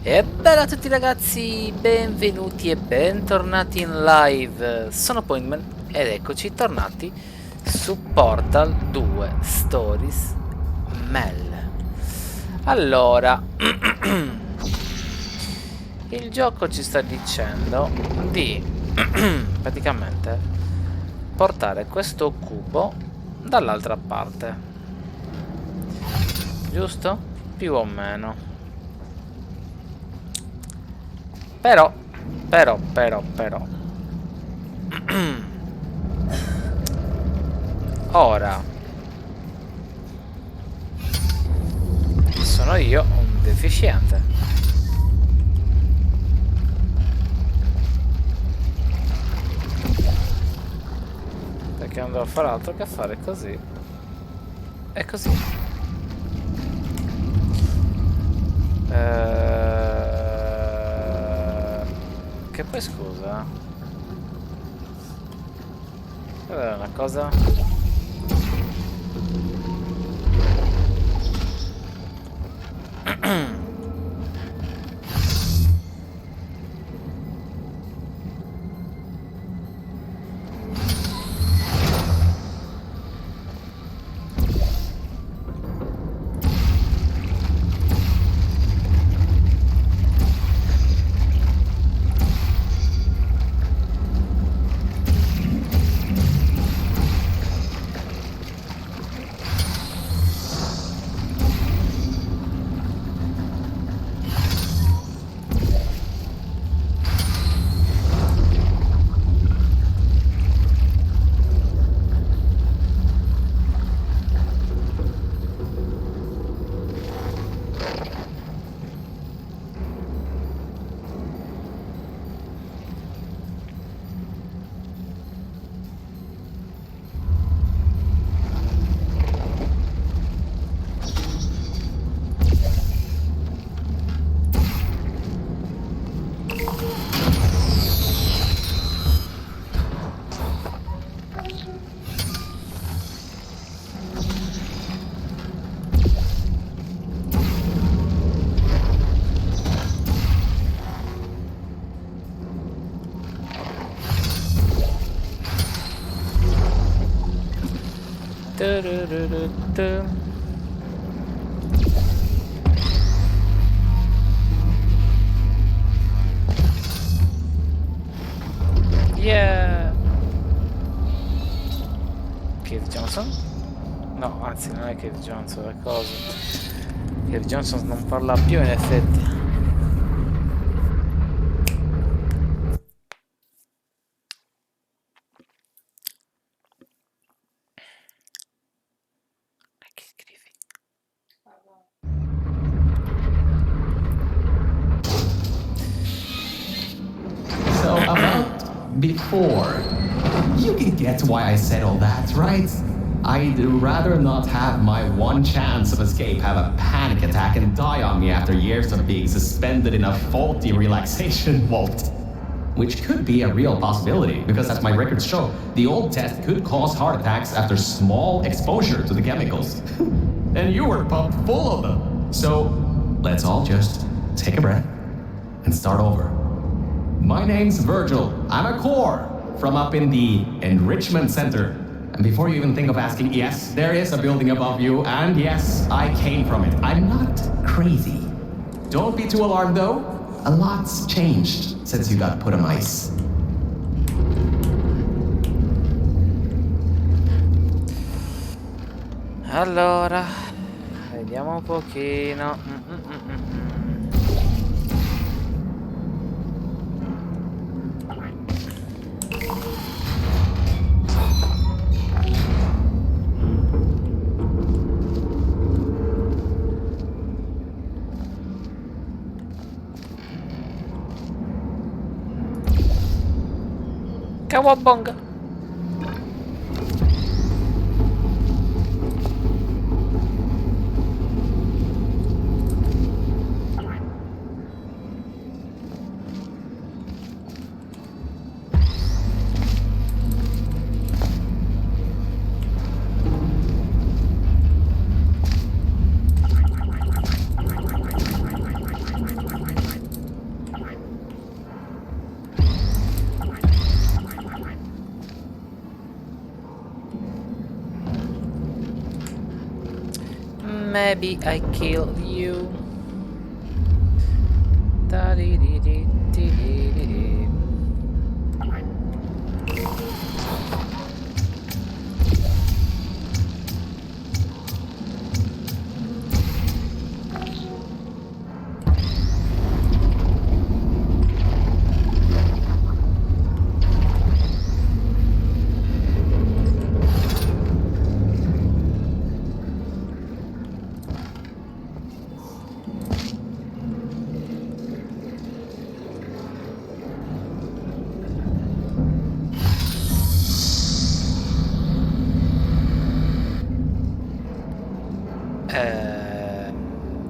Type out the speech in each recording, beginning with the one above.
E bella a tutti ragazzi, benvenuti e bentornati in live. Sono Pointman ed eccoci tornati su Portal 2 Stories MEL. Allora, il gioco ci sta dicendo di praticamente portare questo cubo dall'altra parte, giusto? Più o meno. Però, però. Ora, sono io un deficiente. Perché non devo fare altro che fare così. E così. Che poi scusa. Quella è una cosa. Yeah! Keith Johnson? No, anzi non è Keith Johnson, è cosa. Keith Johnson non parla più in effetti. Che scrivi? So about before, you can get why I said all that, right? I'd rather not have my one chance of escape have a panic attack and die on me after years of being suspended in a faulty relaxation vault. Which could be a real possibility, because as my records show, the old test could cause heart attacks after small exposure to the chemicals. And you were pumped full of them. So, let's all just take a breath and start over. My name's Virgil. I'm a core from up in the Enrichment Center. And before you even think of asking, yes, there is a building above you, and yes, I came from it. I'm not crazy. Don't be too alarmed though. A lot's changed since you got put on ice. Allora, vediamo un pochino. Kawabonga. maybe I kill you. Da-dee-dee-dee-dee-dee-dee.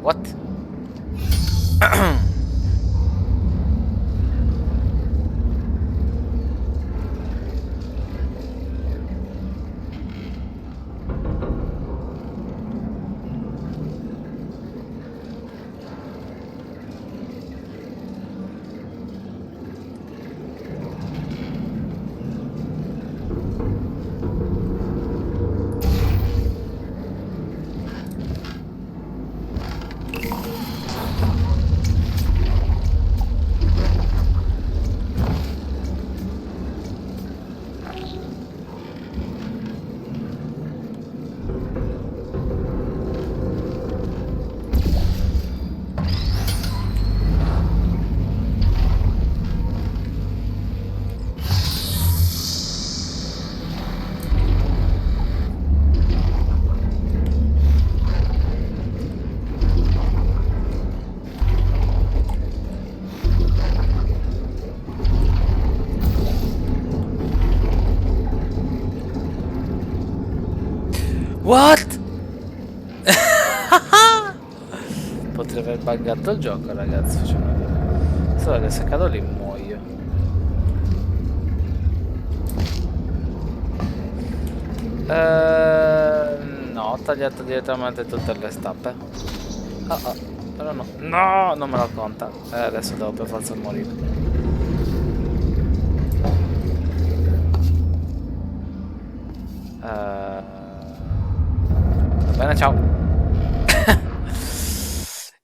What? What? Potrei aver buggato il gioco, ragazzi, facendo così. Solo che se cado lì muoio. No, ho tagliato direttamente tutte le stappe. Però no. No, non me lo conta. Adesso devo per forza morire. Va bene, ciao.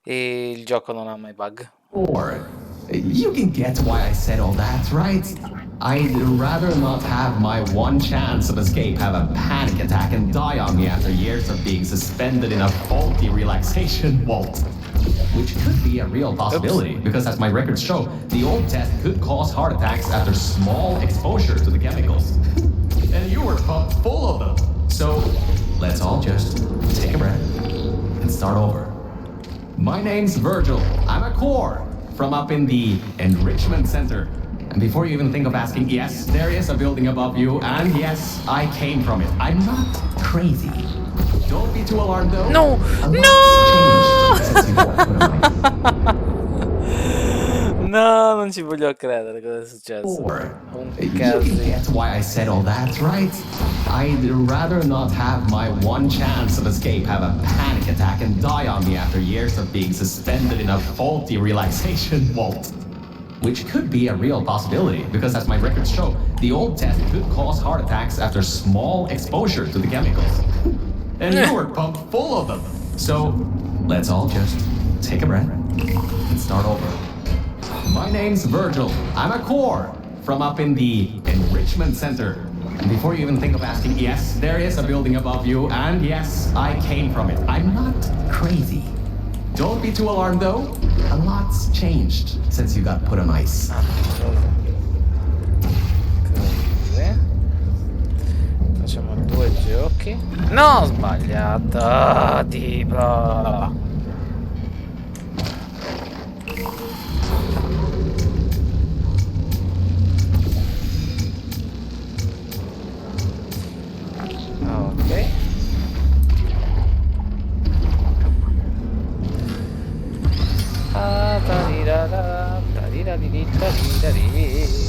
E il gioco non ha mai bug. Or, you can get why I said all that, right? I'd rather not have my one chance of escape have a panic attack and die on me after years of being suspended in a faulty relaxation vault. Which could be a real possibility, because as my records show, the old test could cause heart attacks after small exposure to the chemicals. And you were pumped full of them. So, let's all just take a breath and start over. My name's Virgil. I'm a core from up in the Enrichment Center. And before you even think of asking, yes, there is a building above you, and yes, I came from it. I'm not crazy. Don't be too alarmed though. No! No, non ci voglio credere cosa è successo. You can get why I said all that, right? I'd rather not have my one chance of escape have a panic attack and die on me after years of being suspended in a faulty relaxation vault. Which could be a real possibility, because as my records show, the old test could cause heart attacks after small exposure to the chemicals. And you were pumped full of them. So, let's all just take a breath and start over. My name's Virgil. I'm a core from up in the Enrichment Center. And before you even think of asking, yes, there is a building above you, and yes, I came from it. I'm not crazy. Don't be too alarmed though. A lot's changed since you got put on ice. Così. Facciamo 2 giochi. No, ho sbagliato. Tipo. Ok. Da-di-da-da, da-di-da-di-di-da-di-da-di.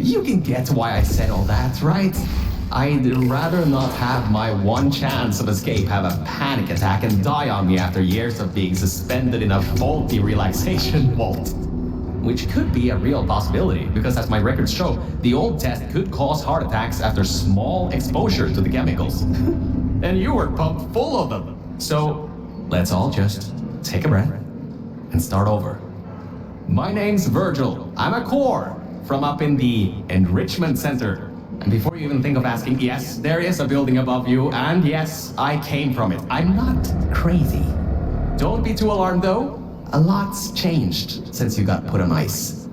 You can get why I said all that, right? I'd rather not have my one chance of escape have a panic attack and die on me after years of being suspended in a faulty relaxation vault. Which could be a real possibility, because as my records show, the old test could cause heart attacks after small exposure to the chemicals. And you were pumped full of them. So, let's all just take a breath and start over. My name's Virgil. I'm a core from up in the Enrichment Center. And before you even think of asking, yes, there is a building above you, and yes, I came from it. I'm not crazy. Don't be too alarmed though. A lot's changed since you got put on ice.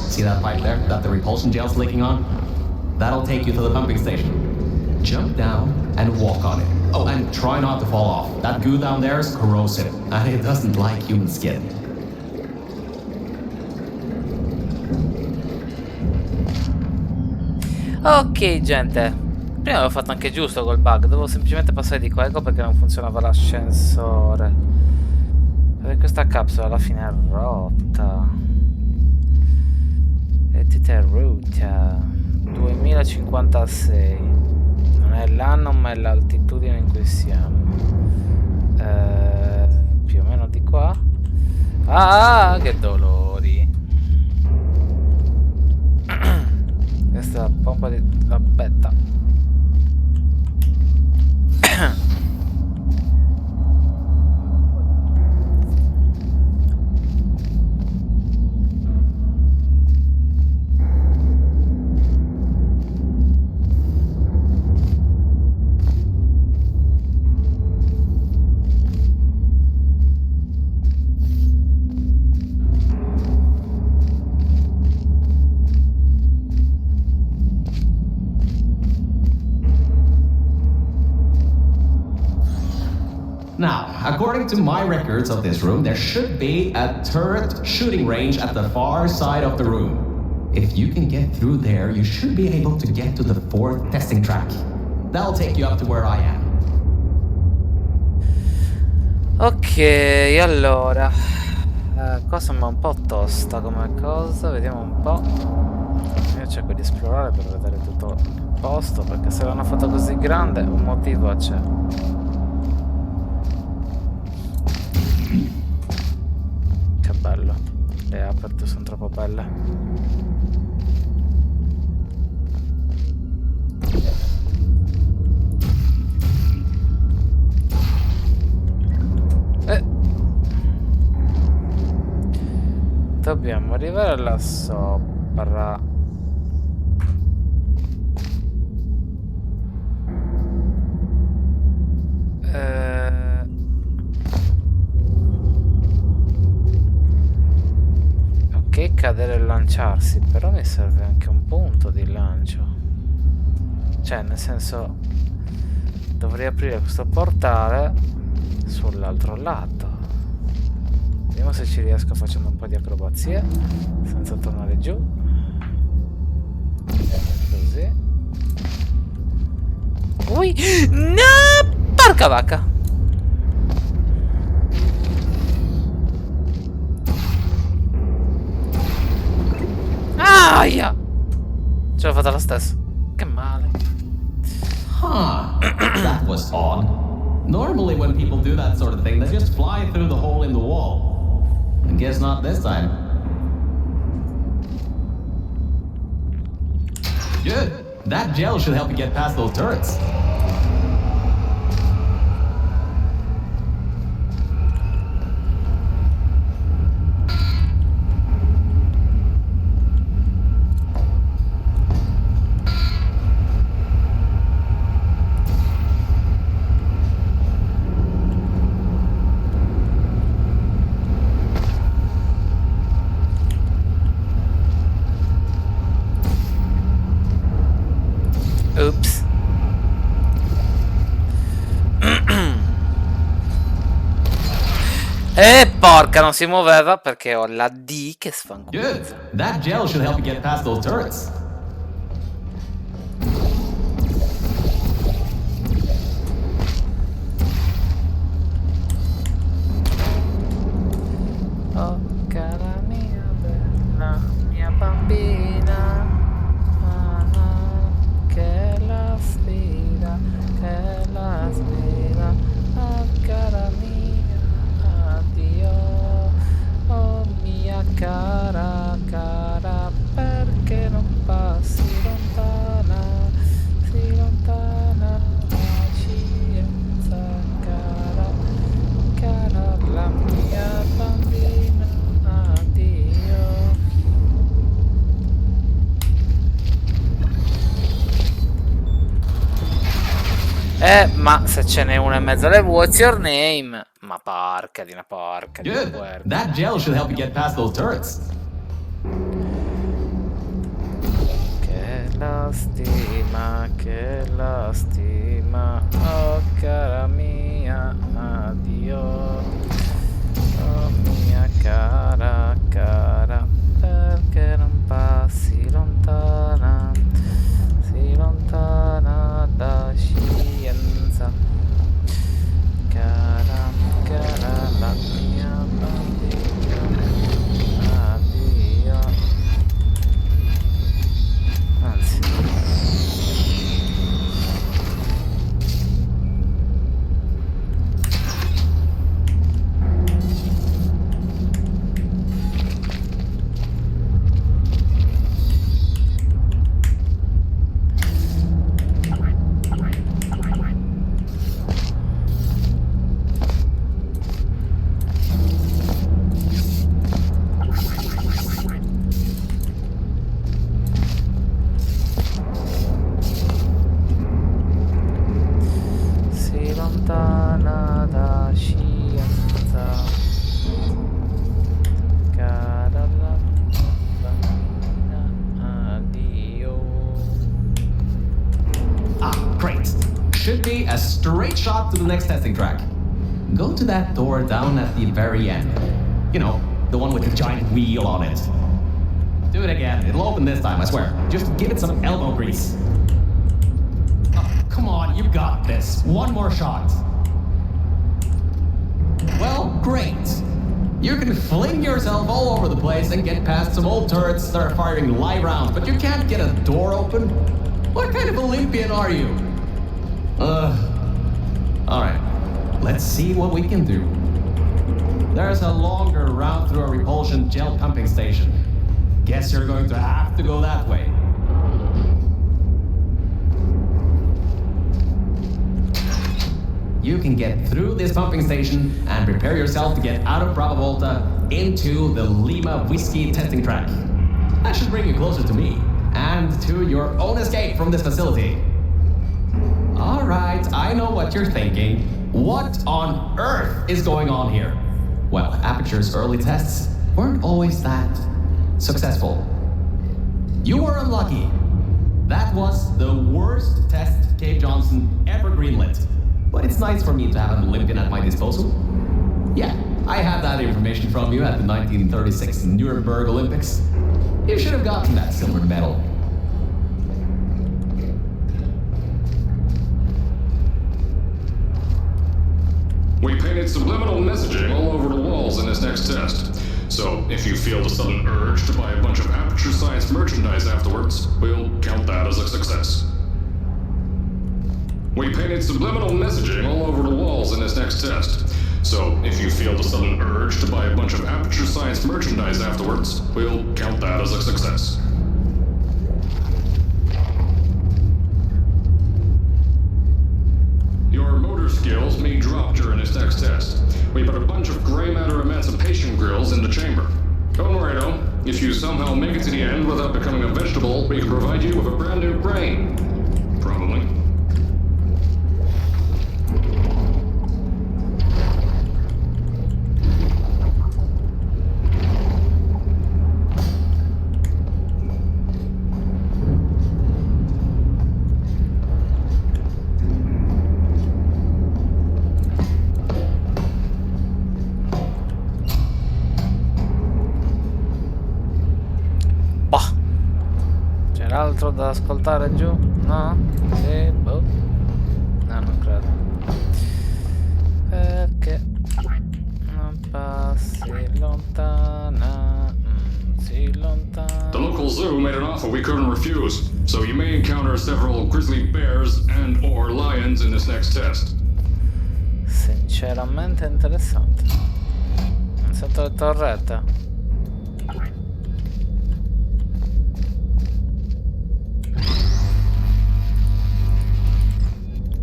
See that pipe there that the repulsion gel's leaking on? That'll take you to the pumping station. Jump down and walk on it. Oh, and try not to fall off. That goo down there is corrosive, and it doesn't like human skin. Ok, gente. Prima avevo fatto anche giusto col bug. Dovevo semplicemente passare di qua. Ecco perché non funzionava l'ascensore. Perché questa capsula alla fine è rotta. Entità rotta 2056. Non è l'anno ma è l'altitudine in cui siamo. Più o meno di qua. Ah, che dolori. Questa è la pompa di... aspetta. Now, according to my records of this room, there should be a turret shooting range at the far side of the room. If you can get through there, you should be able to get to the 4th testing track. That'll take you up to where I am. Ok, allora Qua sembra un po' tosta come cosa, vediamo un po'. Io cerco di esplorare per vedere tutto il posto, perché se l'hanno fatto così grande un motivo c'è. Che bello, le aperte sono troppo belle. Dobbiamo arrivare là sopra. Ok, cadere e lanciarsi, però mi serve anche un punto di lancio. Cioè, nel senso, dovrei aprire questo portale sull'altro lato. Vediamo se ci riesco facendo un po' di acrobazie senza tornare giù. Così. Ui! No! Porca vacca! Aia! Ce l'ho fatta lo stesso. Che male. Huh. That was odd. Normally when people do that sort of thing, they just fly through the hole in the wall. I guess not this time. Good. That gel should help you get past those turrets. Oops. Porca, non si muoveva perché ho la D che sfanculo. Good. That gel should help you get past those turrets. Oh, cara mia bella, mia bambina, che la sfida, oh cara mia, addio, oh mia cara, cara, perché non passi lontana, la scienza, cara, cara la mia bambina, addio. Ma se ce n'è una in mezzo alle what's your name? Ma porca di una porca di Good. puerca. That gel should help you get past those turrets. Che la stima, oh cara mia, addio, oh mia cara, cara, perché non passi lontana da scienza, cara, cara la mia bambina, addio, anzi. Si lontana da scienza, cara la bambina, addio. Ah, great. Should be a straight shot to the next testing track. Go to that door down at the very end. You know, the one with the giant wheel on it. Do it again. It'll open this time, I swear. Just give it some elbow grease. Oh, come on, you got this. One more shot. Well, great. You can fling yourself all over the place and get past some old turrets that are firing live rounds, but you can't get a door open? What kind of Olympian are you? Alright, let's see what we can do. There's a longer route through a repulsion gel pumping station. Guess you're going to have to go that way. You can get through this pumping station and prepare yourself to get out of Bravo Volta into the Lima Whiskey testing track. That should bring you closer to me and to your own escape from this facility. Alright, I know what you're thinking. What on earth is going on here? Well, Aperture's early tests weren't always that successful. You were unlucky. That was the worst test Cave Johnson ever greenlit. But it's nice for me to have an Olympian at my disposal. Yeah, I had that information from you at the 1936 Nuremberg Olympics. You should have gotten that silver medal. We painted subliminal messaging all over the walls in this next test. So, if you feel the sudden urge to buy a bunch of Aperture Science merchandise afterwards, we'll count that as a success. We painted subliminal messaging all over the walls in this next test. So, if you feel the sudden urge to buy a bunch of Aperture Science merchandise afterwards, we'll count that as a success. Your motor skills may drop during this next test. We put a bunch of gray matter emancipation grills in the chamber. Don't worry though, if you somehow make it to the end without becoming a vegetable, we can provide you with a brand new brain. Probably. Altro da ascoltare giù? No? Sì, boh. No, non credo. Perché non passi lontana? Si lontana. The local zoo made an offer we couldn't refuse, so you may encounter several grizzly bears and or lions in this next test. Sinceramente interessante. Sento le torrette.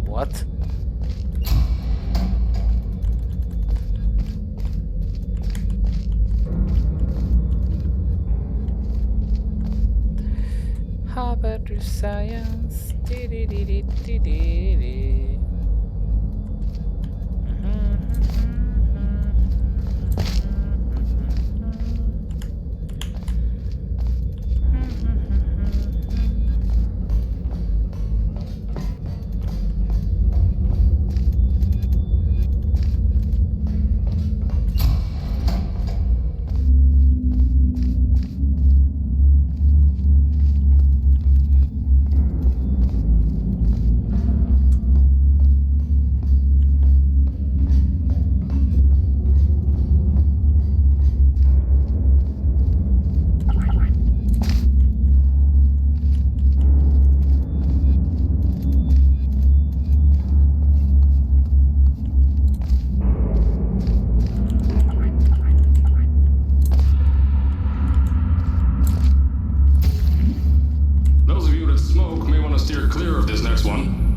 What? How about your science?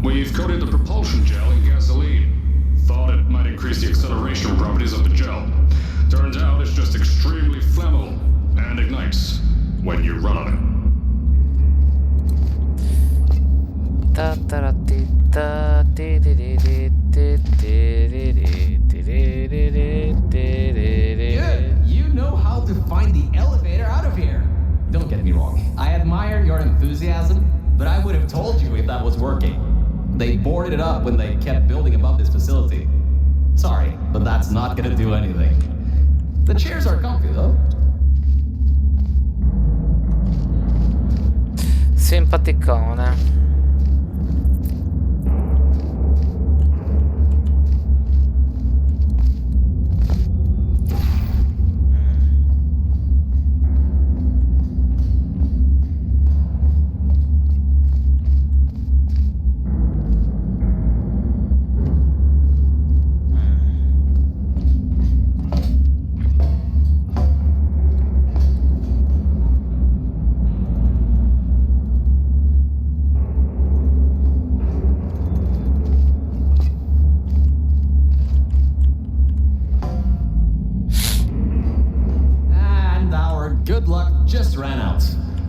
We've coated the propulsion gel in gasoline. Thought it might increase the acceleration properties of the gel. Turns out it's just extremely flammable and ignites when you run on Good. You know how to find the elevator out of here. Don't get me wrong. I admire your enthusiasm, but I would have told you if that was working. They boarded it up when they kept building above this facility. Sorry, but that's not gonna do anything. The chairs are comfy, though. Simpaticone.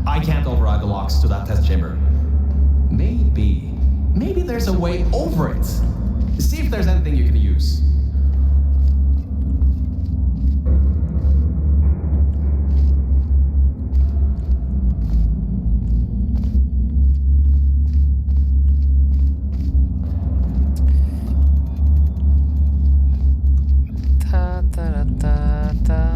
I can't override the locks to that test chamber. Maybe there's a way over it. See if there's anything you can use. Ta ta ta ta.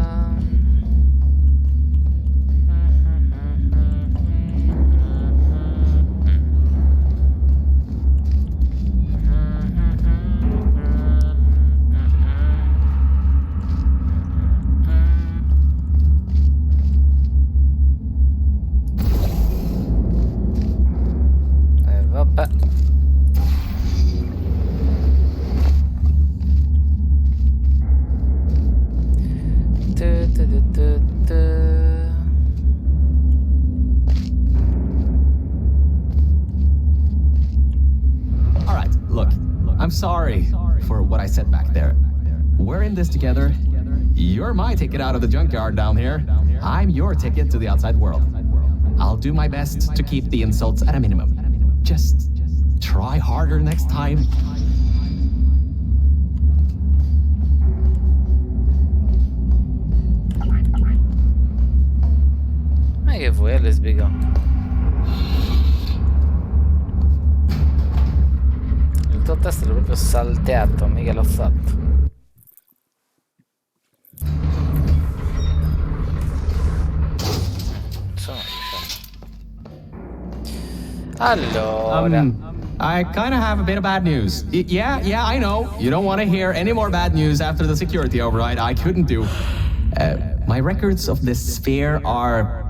Vabbè. All right, look, I'm sorry for what I said back there. We're in this together. You're my ticket out of the junkyard down here. I'm your ticket to the outside world. I'll do my best to keep the insults at a minimum. Just try harder next time. Ma che vuoi, lesbico? Il tuo testo l'ho proprio salteato, mica l'ho fatto. Sono allora. I kind of have a bit of bad news. Yeah, I know. You don't want to hear any more bad news after the security override. I couldn't do. My records of this sphere are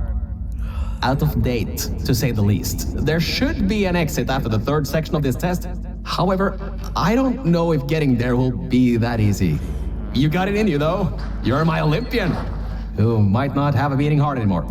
out of date, to say the least. There should be an exit after the third section of this test. However, I don't know if getting there will be that easy. You got it in you, though. You're my Olympian, who might not have a beating heart anymore.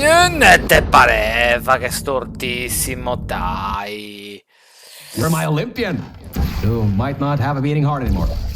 Non te pareva che stortissimo, dai. You're my Olympian, who might not have a beating heart anymore.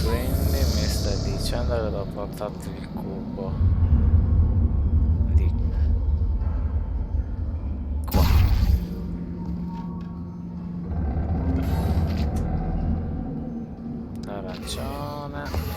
Quindi mi stai dicendo che devo portarti il cubo di qua. Hai ragione.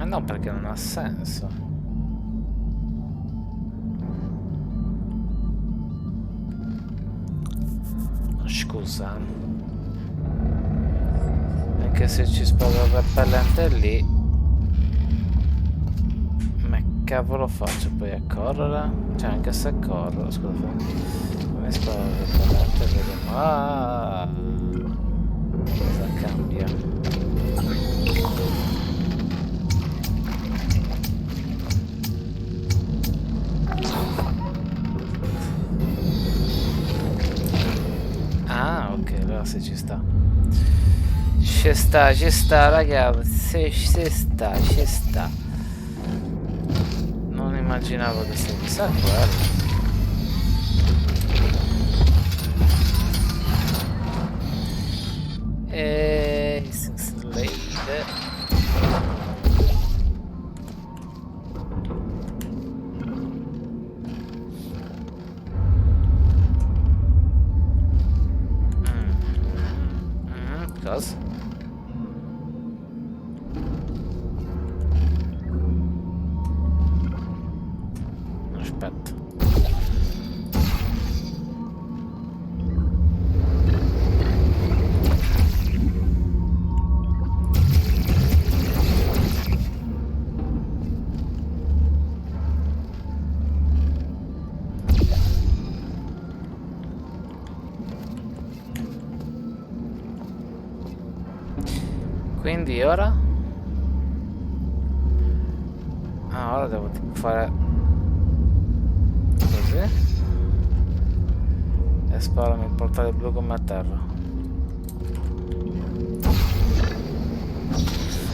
No, perché non ha senso. Scusa. Anche se ci sparo il repellente lì. Ma cavolo faccio poi a correre? Cioè anche se corro, scusa. Come sparo il repellente vediamo. Ah! Cosa cambia? Ah, ok, allora sì, ci sta. Ci sta, ragazzi. Ci sta. Non immaginavo che sia chissà quello. E Slade. Cosa? Aspetta. Quindi ora? Ah, ora devo tipo fare così e sparami il portale blu come a terra.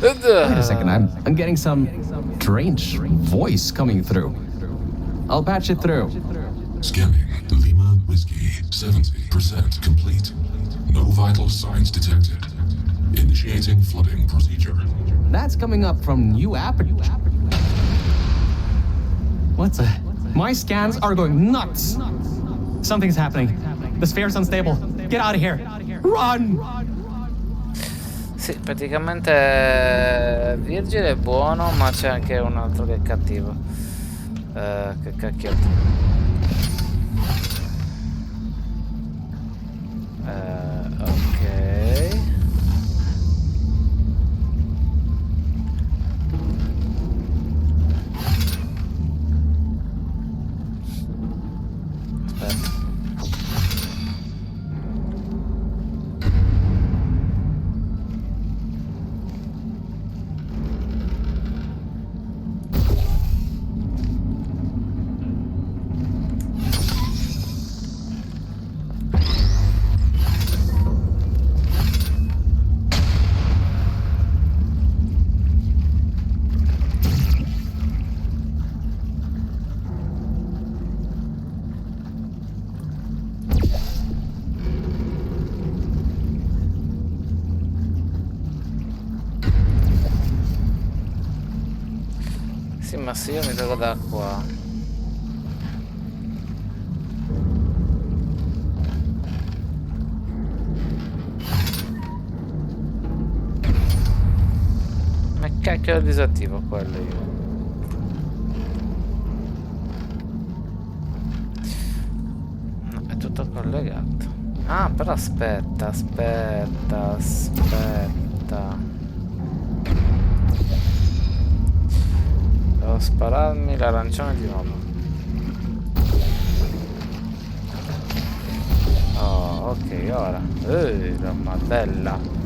Wait a second, I'm getting some strange voice coming through. I'll patch it through. Scanning. Lima Whiskey. 70% complete. No vital signs detected. Initiating flooding procedure. That's coming up from new app. What's a... My scans are going nuts. Something's happening. The sphere's unstable. Get out of here. Run! Sì, praticamente Virgile è buono, ma c'è anche un altro che è cattivo. Che cacchiotto. Ok. Aspetta. Sì, ma se io mi trovo da qua. Ma cacchio lo disattivo quello io. No, è tutto collegato. Ah, però aspetta. Devo spararmi l'arancione di nuovo. Oh, ok, ora. Ma bella.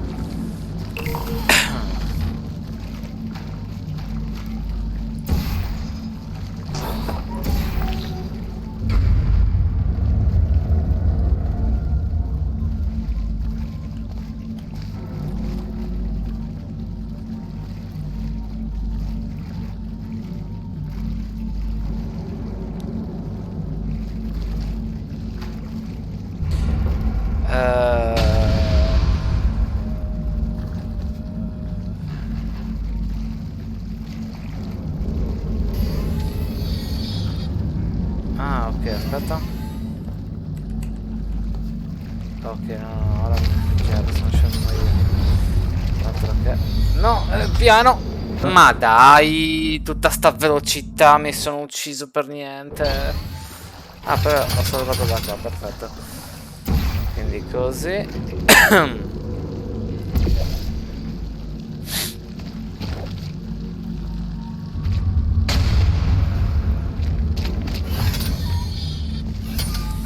Ah, ok, aspetta. Ok, no, ora mi chiaro, sono scemo io. Altro che... No, piano! Ma dai, tutta sta velocità, mi sono ucciso per niente. Ah, però ho salvato da qua, perfetto. Quindi così.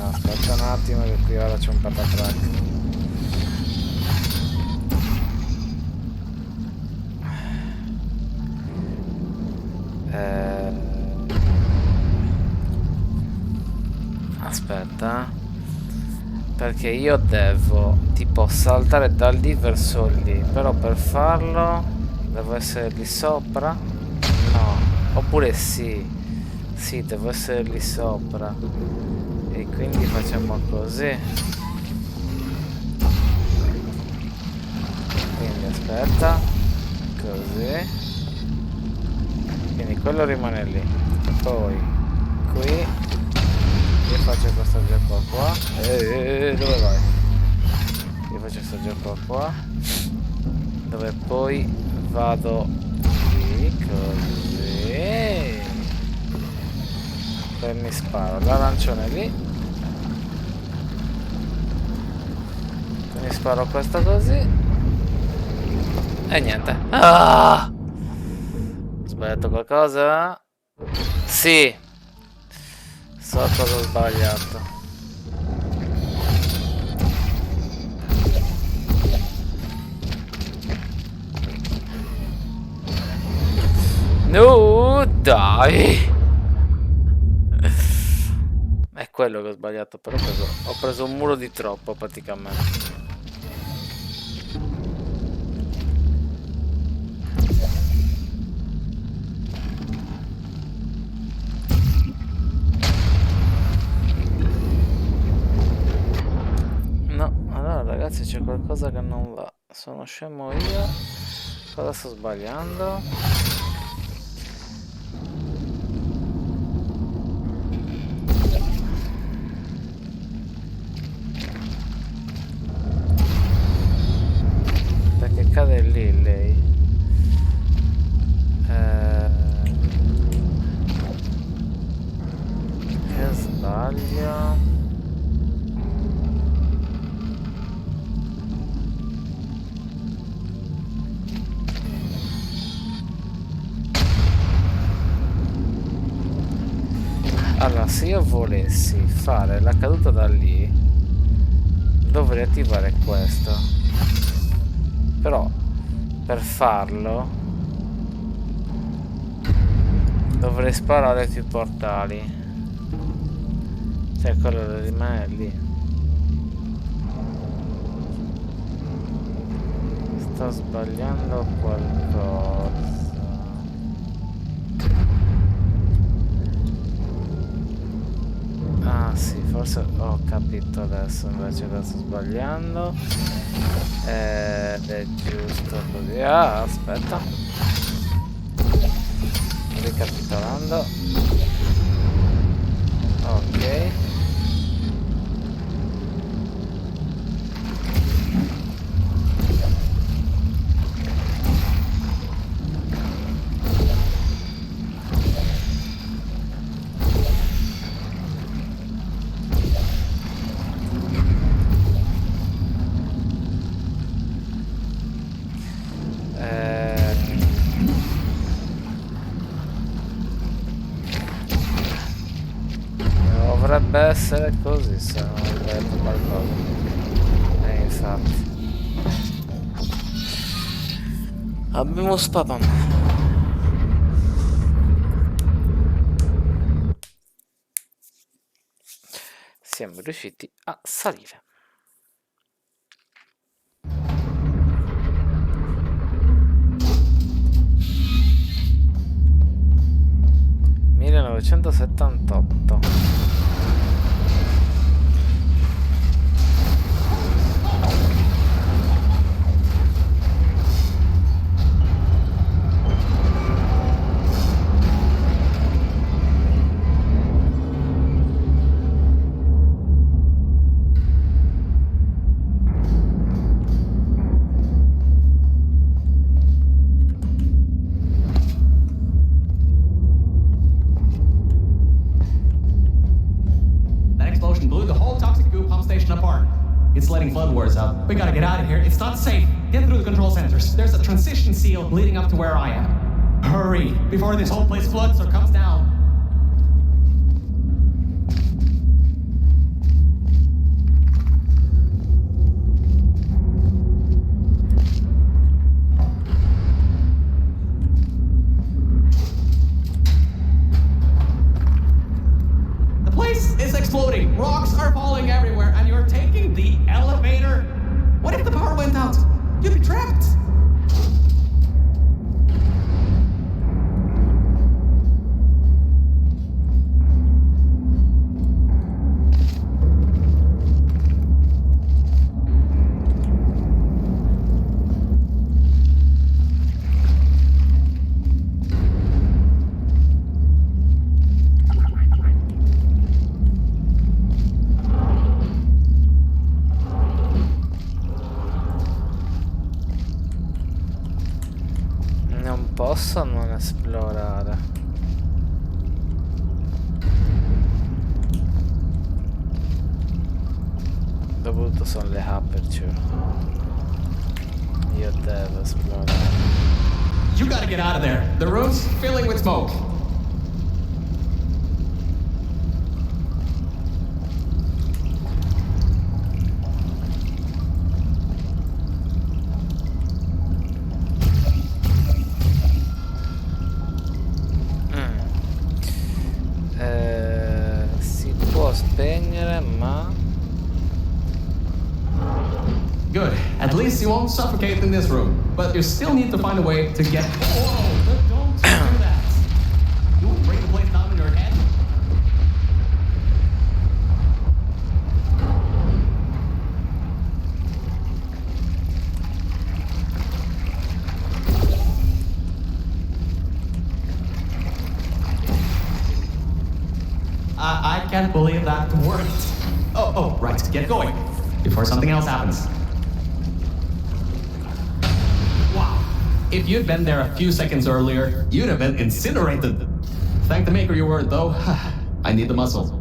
Aspetta un attimo che qui ora c'è un patatrack. Aspetta. Perché io devo tipo saltare da lì verso lì. Però per farlo devo essere lì sopra. No. Oppure sì. Sì, devo essere lì sopra. E quindi facciamo così. Quindi aspetta. Così. Quindi quello rimane lì. Poi qui io faccio questo gioco qua. Dove vai? Io faccio questo gioco qua. Dove poi vado qui così. Poi mi sparo l'arancione lì. Poi mi sparo questo così. E niente. Ah! Ho sbagliato qualcosa? Sì. So cosa ho sbagliato. No, dai. È quello che ho sbagliato, però ho preso un muro di troppo praticamente. No, allora ragazzi c'è qualcosa che non va. Sono scemo io. Cosa sto sbagliando? Perché cade lì lei. Che sbaglio. Allora, se io volessi fare la caduta da lì, dovrei attivare questo. Però, per farlo, dovrei sparare più portali. Cioè, quello deve rimanere lì. Sto sbagliando qualcosa. Ah sì, forse ho capito adesso invece cosa sto sbagliando. Ed è giusto così. Ah, aspetta. Ricapitolando. Ok. Dovrebbe essere così se non ho detto qualcosa. E infatti. Abbiamo spapam. Siamo riusciti a salire. (1978) station blew the whole toxic goo pump station apart. It's letting flood waters out. We gotta get out of here. It's not safe. Get through the control centers. There's a transition seal leading up to where I am. Hurry, before this whole place floods or comes down. The place is exploding. Rocks are falling everywhere, and you're taking the elevator? What if the power went out? You'd be trapped. Non posso non esplorare. Dovuto sono le aperture. Io devo esplorare. You gotta get out of there. The room's filling with smoke. Si può spegnere, ma Good. At least you won't suffocate in this room. But you still need to find a way to get... Whoa! Don't do that! You will bring the place down in your head. I can't believe that worked. Oh, right. Get going. Before something else happens. Wow. If you'd been there a few seconds earlier, you'd have been incinerated. Thank the maker you were, though. I need the muscle.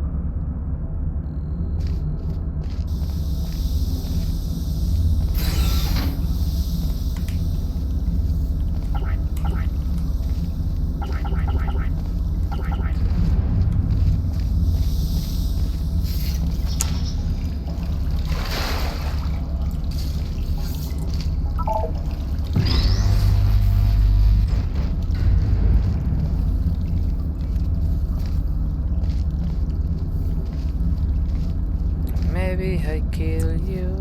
maybe I kill you.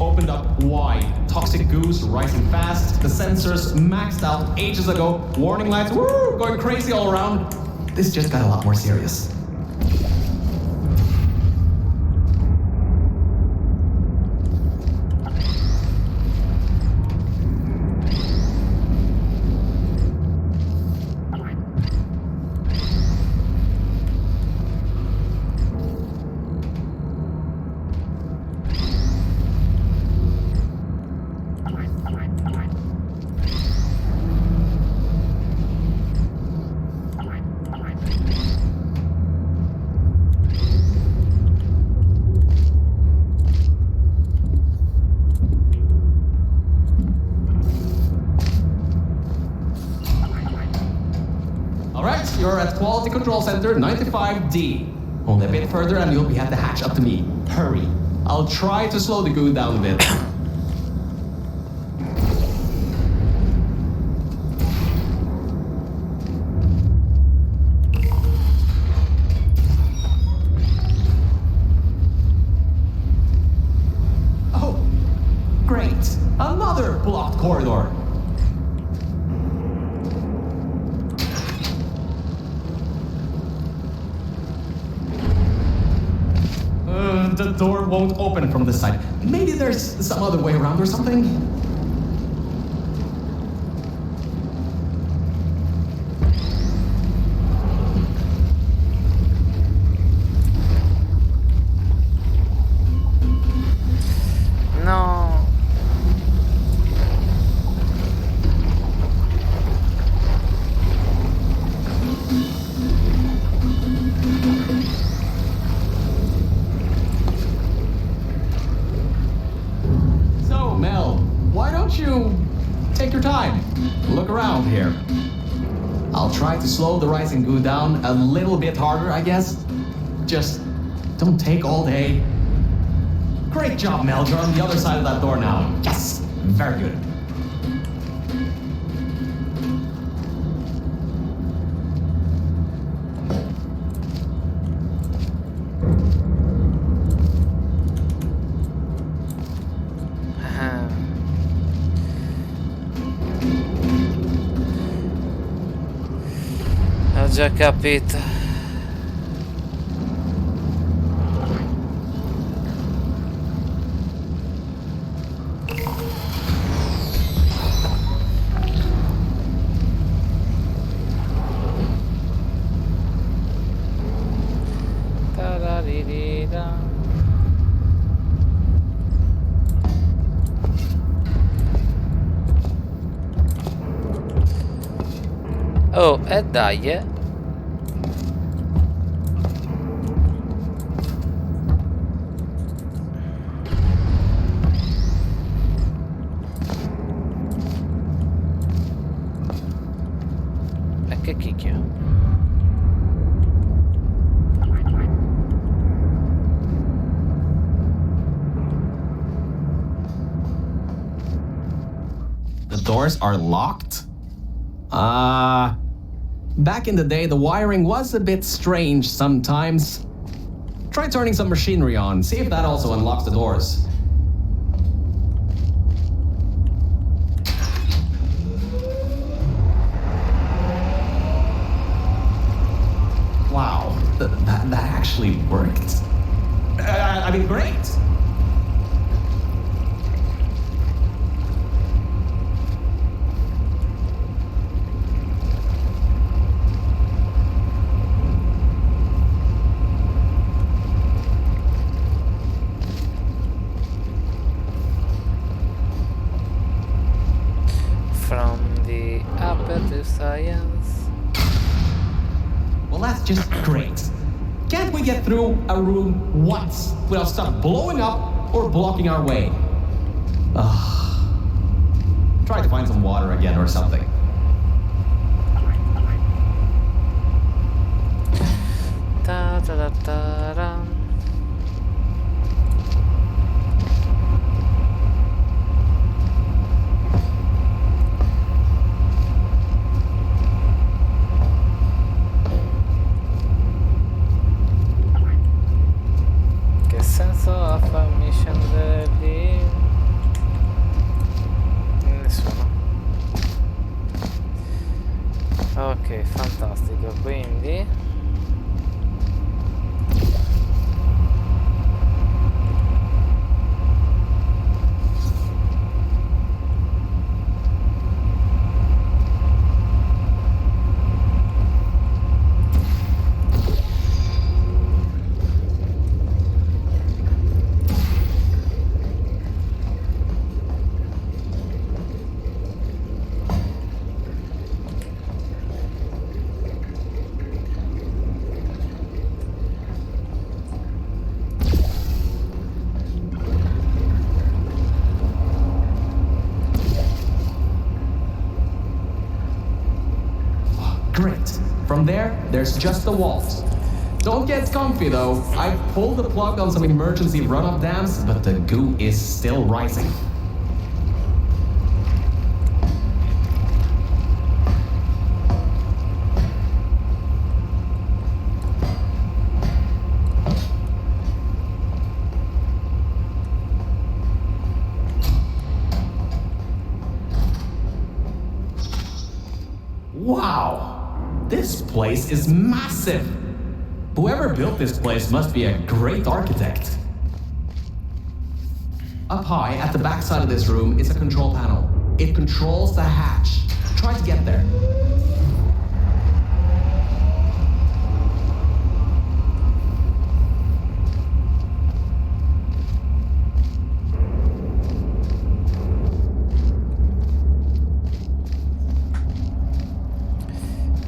Opened up wide. Toxic goose rising fast. The sensors maxed out ages ago. Warning lights, woo, going crazy all around. This just got a lot more serious. You're at Quality Control Center 95D. Only a bit further and you'll be at the hatch up to me. Hurry. I'll try to slow the goo down a bit. Oh, great. Another blocked corridor. The door won't open from this side. Maybe there's some other way around or something? No. So, Mel, why don't you take your time? Look around here. I'll try to slow the rising goo down a little bit harder, I guess. Just don't take all day. Great job, Mel. You're on the other side of that door now. Yes! Very good. Ah. Ho già capito. Tararirira. Oh, e dai, eh. E che chicchio. The doors are locked? Back in the day, the wiring was a bit strange sometimes. Try turning some machinery on, see if that also unlocks the doors. Wow, that actually worked. I mean, great! From the Ep.2 science. Well, that's just great. Can't we get through a room once without stuff blowing up or blocking our way? Try to find some water again or something. Ta ta ta ta ra. Che senso ha farmi scendere lì? Nessuno. Ok, fantastico, quindi Great. From there, there's just the walls. Don't get comfy though. I pulled the plug on some emergency run-up dams, but the goo is still rising. Wow! This place is massive! Whoever built this place must be a great architect. Up high, at the back side of this room, is a control panel. It controls the hatch. Try to get there.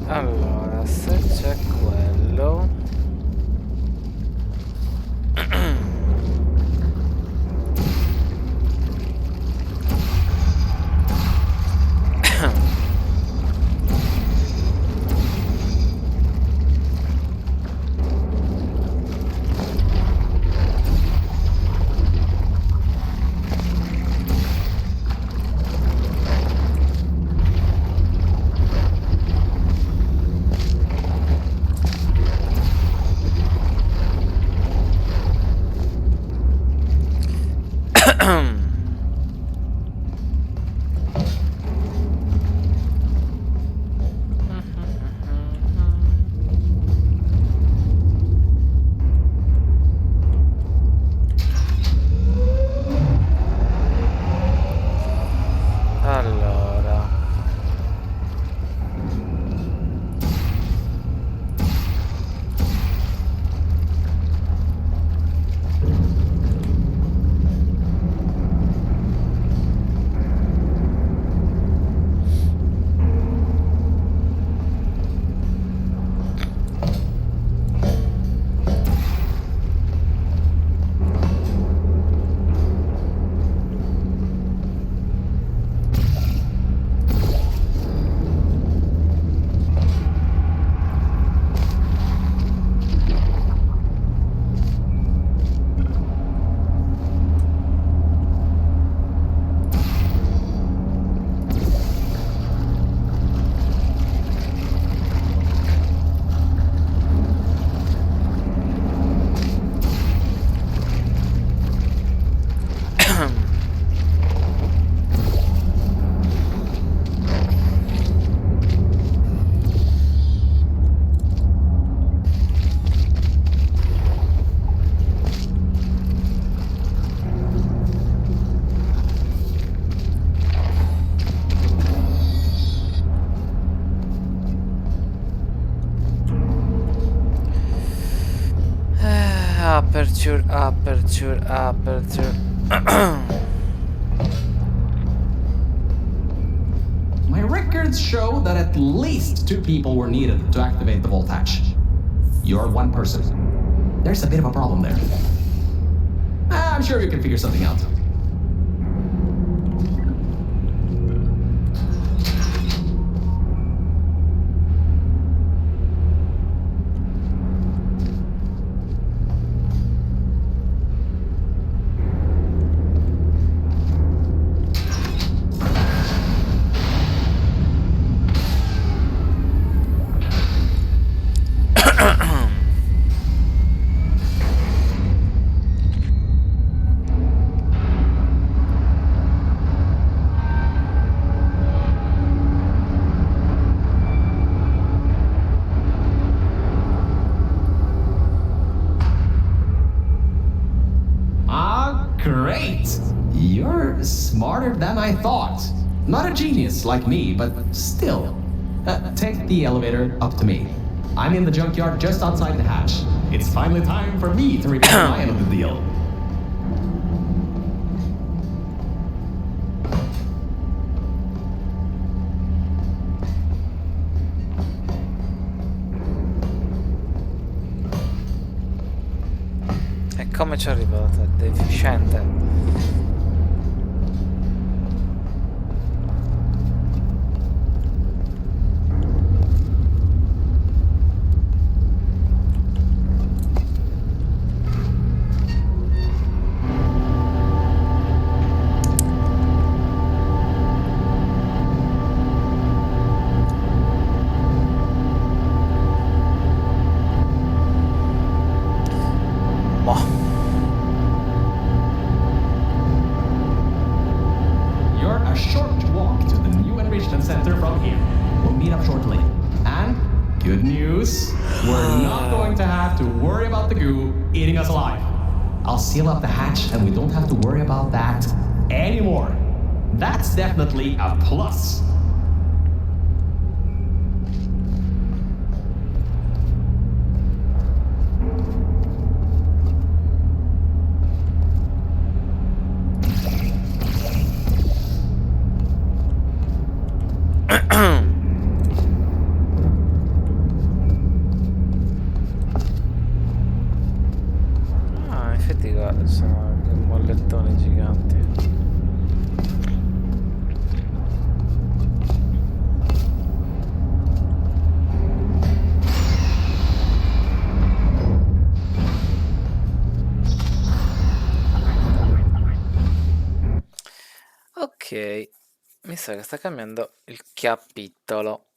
Allora, se c'è quello... Allora... Aperture, aperture, aperture. My records show that at least 2 people were needed to activate the vault hatch. You're one person. There's a bit of a problem there. I'm sure you can figure something out. Great! You're smarter than I thought. Not a genius like me, but still. Take the elevator up to me. I'm in the junkyard just outside the hatch. It's finally time for me to report my end of the deal. E come ci è arrivato? È deficiente. You're a short walk to the new enrichment center from here. We'll meet up shortly. And good news, we're not going to have to worry about the goo eating us alive. I'll seal up the hatch and we don't have to worry about that anymore. That's definitely a plus. Ah, infatti guarda, sono anche mollettoni giganti. Ok, mi sa che sta cambiando il capitolo.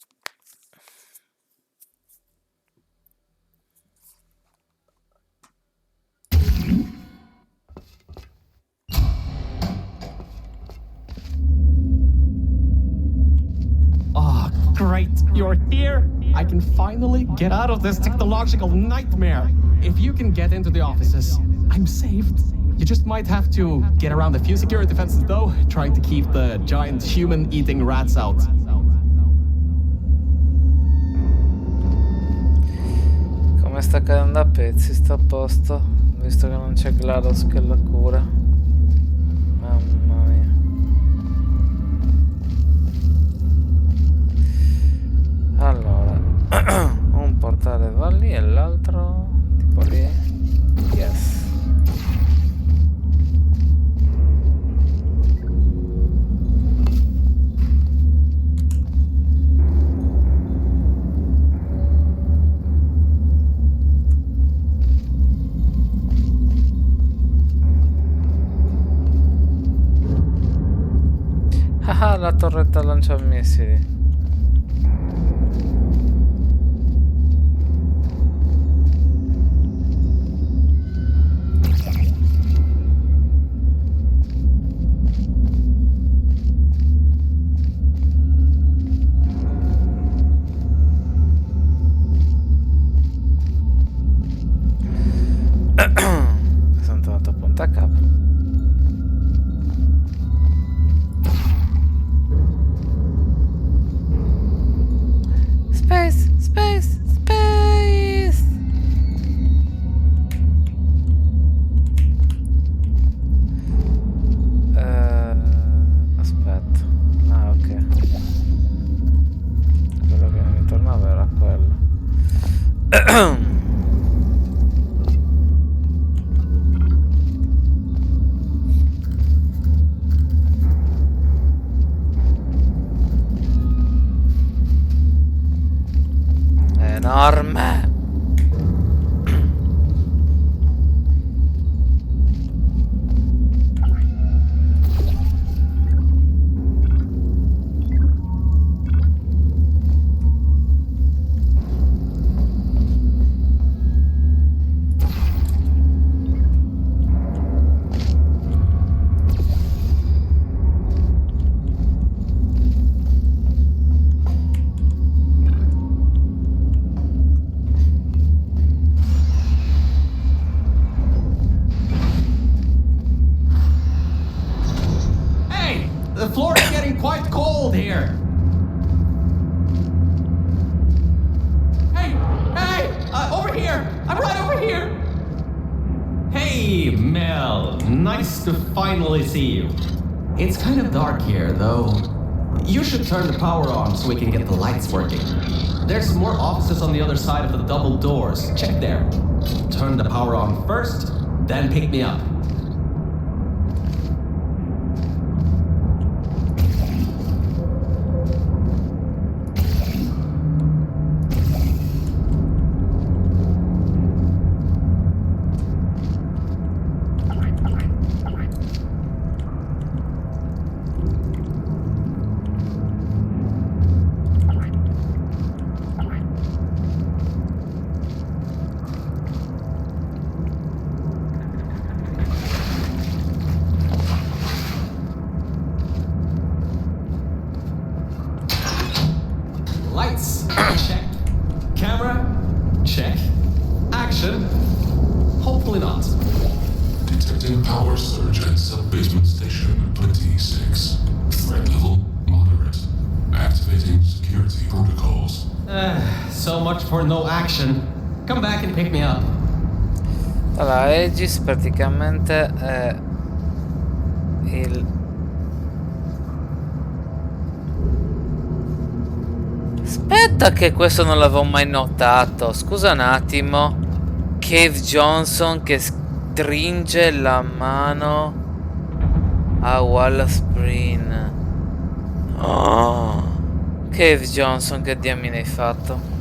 Oh, great, you're here! I can finally get out of this technological nightmare. If you can get into the offices, I'm saved. You just might have to get around a few security fences though, trying to keep the giant human-eating rats out. Come sta cadendo a pezzi, sta a posto, visto che non c'è GLaDOS che la cura. Mamma mia. Allora, un portale va lì e l'altro tipo lì. Yes. Ah, la torretta lanciamissili. Sono tornato a punta a capo. Space, space, space. Aspetta. Ah, ok. Quello che mi tornava era quello. Enorme. The floor is getting quite cold here. Hey, over here. I'm right over here. Hey, Mel. Nice to finally see you. It's kind of dark here, though. You should turn the power on so we can get the lights working. There's more offices on the other side of the double doors. Check there. Turn the power on first, then pick me up. Lights, check. Camera, check. Action, hopefully not. Detecting power surge at sub-basement station 26. Threat level moderate. Activating security protocols. So much for no action. Come back and pick me up. Allora, Aegis praticamente è il... Aspetta che questo non l'avevo mai notato. Scusa un attimo. Cave Johnson che stringe la mano a Wallace Breen. Oh. Cave Johnson, che diamine hai fatto?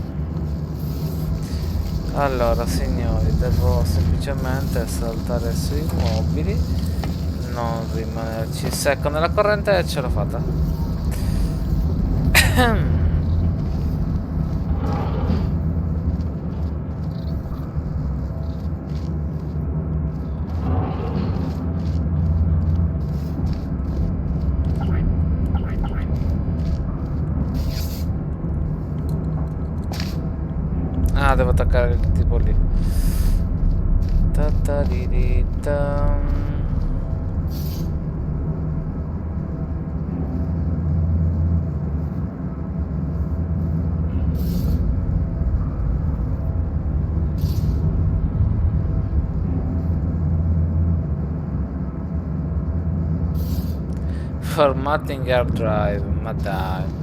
Allora, signori, devo semplicemente saltare sui mobili, non rimanerci secco nella corrente e ce l'ho fatta. Ah, devo attaccare il tipo lì. Formatting hard drive, ma dai.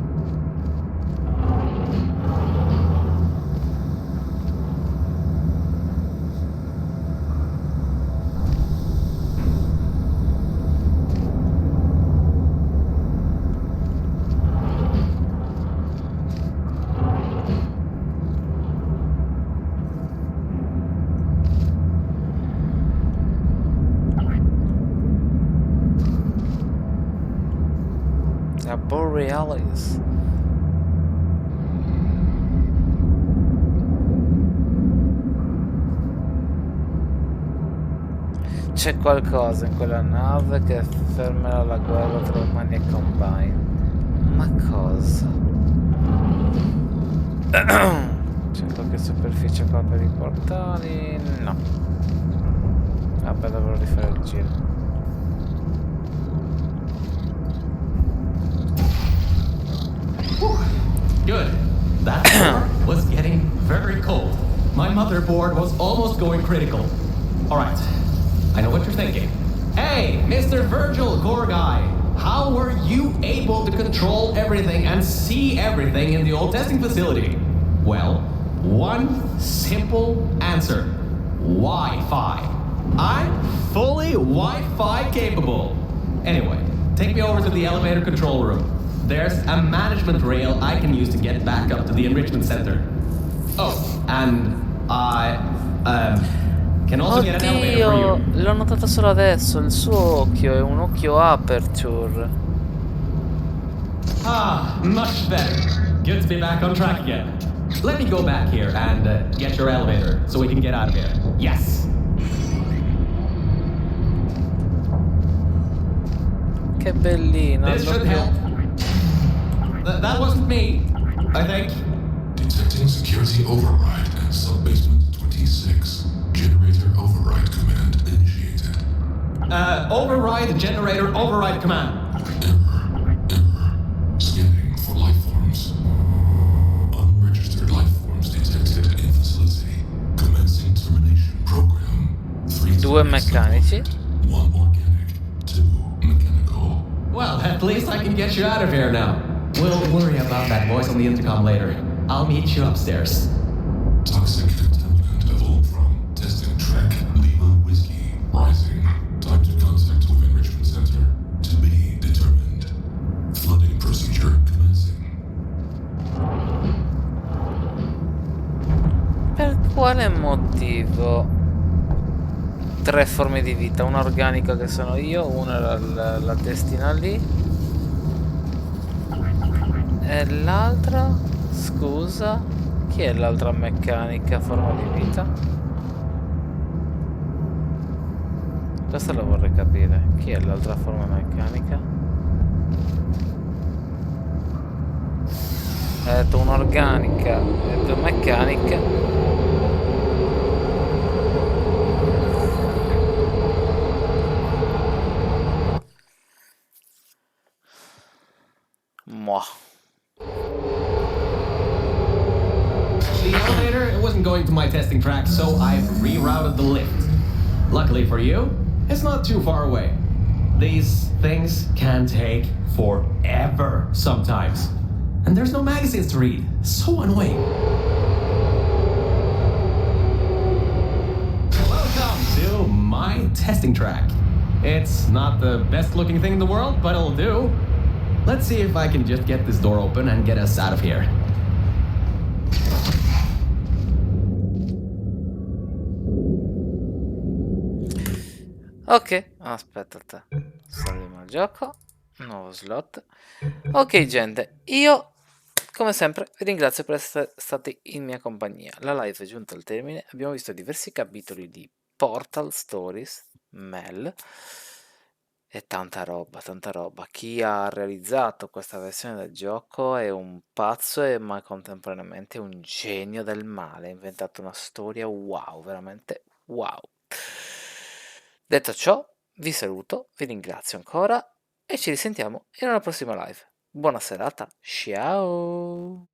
Borealis. C'è qualcosa in quella nave che fermerà la guerra tra umani e Combine. Ma cosa? C'è qualche superficie qua per i portali? No. Vabbè, dovrò rifare il giro. Good. That floor was getting very cold. My motherboard was almost going critical. Alright, I know what you're thinking. Hey, Mr. Virgil Core Guy, how were you able to control everything and see everything in the old testing facility? Well, one simple answer. Wi-Fi. I'm fully Wi-Fi capable. Anyway, take me over to the elevator control room. There's a management rail I can use to get back up to the enrichment center. Oh, and I can also get an elevator for Oddio, you. l'ho notato solo adesso. Il suo occhio è un occhio aperture. Ah, much better. Good to be back on track again. Let me go back here and get your elevator so we can get out of here. Yes. Che bellino. This should help. That wasn't me, I think. Detecting security override at sub-basement 26. Generator override command initiated. Override generator override command. Error. Scanning for life forms. Unregistered life forms detected in facility. Commencing termination program. 3 Due meccanici. 1 organic, 2 mechanical. Well, at least I can get you out of here now. We'll worry about that voice on the intercom later. I'll meet you upstairs. Toxic contaminant level from testing track Lima Whiskey rising. Time to contact with enrichment center to be determined. Flooding procedure commencing. Per quale motivo? 3 forme di vita, una organica che sono io, una la testina lì. E l'altra? Scusa? Chi è l'altra meccanica forma di vita? Questo lo vorrei capire. Chi è l'altra forma meccanica? Ho detto un'organica e 2 meccaniche. Mwah. The elevator, it wasn't going to my testing track, so I've rerouted the lift. Luckily for you, it's not too far away. These things can take forever sometimes. And there's no magazines to read. So annoying. Welcome to my testing track. It's not the best looking thing in the world, but it'll do. Let's see if I can just get this door open and get us out of here. Ok, aspetta, salviamo il gioco, nuovo slot. Ok gente, io come sempre vi ringrazio per essere stati in mia compagnia. La live è giunta al termine, abbiamo visto diversi capitoli di Portal Stories, MEL, e tanta roba, tanta roba. Chi ha realizzato questa versione del gioco è un pazzo e ma contemporaneamente un genio del male, ha inventato una storia wow, veramente wow. Detto ciò, vi saluto, vi ringrazio ancora e ci risentiamo in una prossima live. Buona serata, ciao!